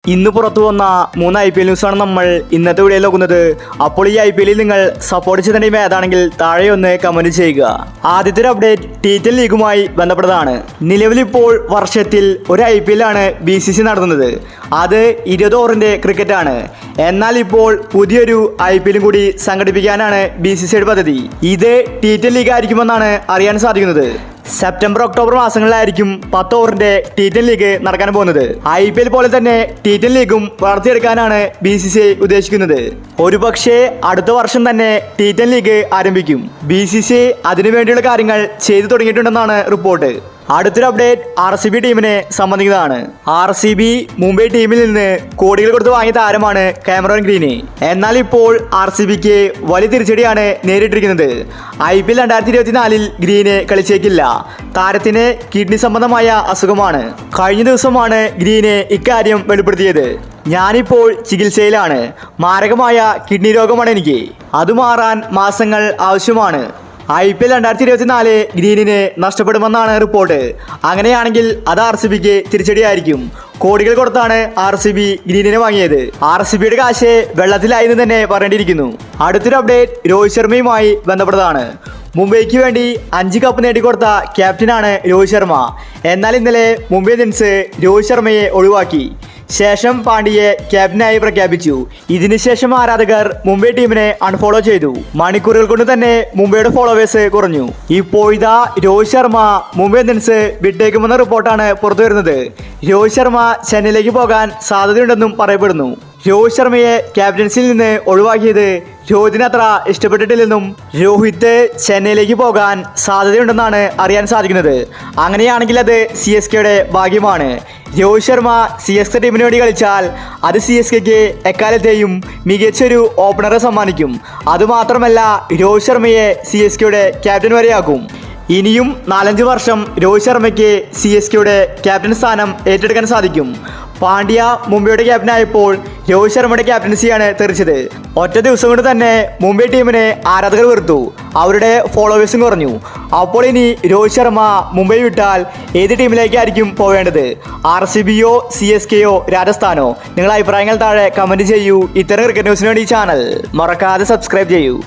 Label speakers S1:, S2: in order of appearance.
S1: ഇന്ന് പുറത്തു വന്ന 3 IPL ന്യൂസാണ് നമ്മൾ ഇന്നത്തെ വീഡിയോയിൽ നോക്കുന്നത്. അപ്പോൾ ഈ IPL നിങ്ങൾ സപ്പോർട്ട് ചെയ്ത ടീം ഏതാണെങ്കിൽ താഴെ ഒന്ന് കമന്റ് ചെയ്യുക. ആദ്യത്തെ ഒരു അപ്ഡേറ്റ് T10 ലീഗുമായി ബന്ധപ്പെട്ടതാണ്. നിലവിലിപ്പോൾ വർഷത്തിൽ ഒരു IPL ആണ് BCCI നടത്തുന്നത്. അത് 20 ഓവറിന്റെ ക്രിക്കറ്റ് ആണ്. എന്നാൽ ഇപ്പോൾ പുതിയൊരു IPL കൂടി സംഘടിപ്പിക്കാനാണ് BCCI പദ്ധതി. ഇത് T10 ലീഗ് ആയിരിക്കുമെന്നാണ് അറിയാൻ സാധിക്കുന്നത്. സെപ്റ്റംബർ ഒക്ടോബർ മാസങ്ങളിലായിരിക്കും 10 ഓവറിന്റെ T10 ലീഗ് നടക്കാൻ പോകുന്നത്. IPL പോലെ തന്നെ T10 ലീഗും വളർത്തിയെടുക്കാനാണ് BCCI ഉദ്ദേശിക്കുന്നത്. ഒരുപക്ഷെ അടുത്ത വർഷം തന്നെ T10 ലീഗ് ആരംഭിക്കും. BCCI അതിനുവേണ്ടിയുള്ള കാര്യങ്ങൾ ചെയ്തു തുടങ്ങിയിട്ടുണ്ടെന്നാണ് റിപ്പോർട്ട്. അടുത്തൊരു അപ്ഡേറ്റ് RCB ടീമിനെ സംബന്ധിക്കുന്നതാണ്. RCB മുംബൈ ടീമിൽ നിന്ന് കോടികൾ കൊടുത്ത് വാങ്ങിയ താരമാണ് കാമറോൺ ഗ്രീന്. എന്നാൽ ഇപ്പോൾ RCBക്ക് വലിയ തിരിച്ചടിയാണ് നേരിട്ടിരിക്കുന്നത്. IPL 2024 green കളിച്ചേക്കില്ല. താരത്തിന് കിഡ്നി സംബന്ധമായ അസുഖമാണ്. കഴിഞ്ഞ ദിവസമാണ് ഗ്രീന് ഇക്കാര്യം വെളിപ്പെടുത്തിയത്. ഞാനിപ്പോൾ ചികിത്സയിലാണ്. മാരകമായ കിഡ്നി രോഗമാണ് എനിക്ക്. അത് മാറാൻ മാസങ്ങൾ ആവശ്യമാണ്. IPL 2024 ഗ്രീനിന് നഷ്ടപ്പെടുമെന്നാണ് റിപ്പോർട്ട്. അങ്ങനെയാണെങ്കിൽ അത് RCBക്ക് തിരിച്ചടിയായിരിക്കും. കോടികൾ കൊടുത്താണ് RCB ഗ്രീനിനെ വാങ്ങിയത്. RCBയുടെ കാശ് വെള്ളത്തിലായെന്ന് തന്നെ പറയേണ്ടിയിരിക്കുന്നു. അടുത്തൊരു അപ്ഡേറ്റ് രോഹിത് ശർമ്മയുമായി ബന്ധപ്പെട്ടതാണ്. മുംബൈക്ക് വേണ്ടി 5 കപ്പ് നേടിക്കൊടുത്ത ക്യാപ്റ്റനാണ് രോഹിത് ശർമ്മ. എന്നാൽ ഇന്നലെ മുംബൈ ഇന്ത്യൻസ് രോഹിത് ശർമ്മയെ ഒഴിവാക്കി. ശേഷം പാണ്ഡ്യയെ ക്യാപ്റ്റനായി പ്രഖ്യാപിച്ചു. ഇതിനുശേഷം ആരാധകർ മുംബൈ ടീമിനെ അൺഫോളോ ചെയ്തു. മണിക്കൂറുകൾ കൊണ്ട് തന്നെ മുംബൈയുടെ ഫോളോവേഴ്സ് കുറഞ്ഞു. ഇപ്പോൾ ഇതാ രോഹിത് ശർമ്മ മുംബൈ ഇന്ത്യൻസ് വിട്ടേക്കുമെന്ന റിപ്പോർട്ടാണ് പുറത്തു വരുന്നത്. രോഹിത് ശർമ്മ ചെന്നൈയിലേക്ക് പോകാൻ സാധ്യതയുണ്ടെന്നും പറയപ്പെടുന്നു. രോഹിത് ശർമ്മയെ ക്യാപ്റ്റൻസിയിൽ നിന്ന് ഒഴിവാക്കിയത് രോഹിതിന് അത്ര ഇഷ്ടപ്പെട്ടിട്ടില്ലെന്നും രോഹിത് ചെന്നൈയിലേക്ക് പോകാൻ സാധ്യതയുണ്ടെന്നാണ് അറിയാൻ സാധിക്കുന്നത്. അങ്ങനെയാണെങ്കിൽ അത് CSKയുടെ ഭാഗ്യമാണ്. രോഹിത് ശർമ്മ CSK ടീമിന് വേണ്ടി കളിച്ചാൽ അത് CSKയ്ക്ക് എക്കാലത്തെയും മികച്ചൊരു ഓപ്പണറെ സമ്മാനിക്കും. അതുമാത്രമല്ല രോഹിത് ശർമ്മയെ CSKയുടെ ക്യാപ്റ്റൻ വരെയാക്കും. ഇനിയും 4-5 വർഷം രോഹിത് ശർമ്മയ്ക്ക് CSKയുടെ ക്യാപ്റ്റൻ സ്ഥാനം ഏറ്റെടുക്കാൻ സാധിക്കും. പാണ്ഡ്യ മുംബൈയുടെ ക്യാപ്റ്റനായപ്പോൾ രോഹിത് ശർമ്മയുടെ ക്യാപ്റ്റൻസിയാണ് തെറിച്ചത്. ഒറ്റ ദിവസം കൊണ്ട് തന്നെ മുംബൈ ടീമിനെ ആരാധകർ വെറുത്തു. അവരുടെ ഫോളോവേഴ്സും കുറഞ്ഞു. അപ്പോൾ ഇനി രോഹിത് ശർമ്മ മുംബൈ വിട്ടാൽ ഏത് ടീമിലേക്കായിരിക്കും പോവേണ്ടത്? RCBയോ CSKയോ രാജസ്ഥാനോ? നിങ്ങളുടെ അഭിപ്രായങ്ങൾ താഴെ കമൻറ്റ് ചെയ്യൂ. ഇത്തരം ക്രിക്കറ്റ് ന്യൂസിന് വേണ്ടി ഈ ചാനൽ മറക്കാതെ സബ്സ്ക്രൈബ് ചെയ്യൂ.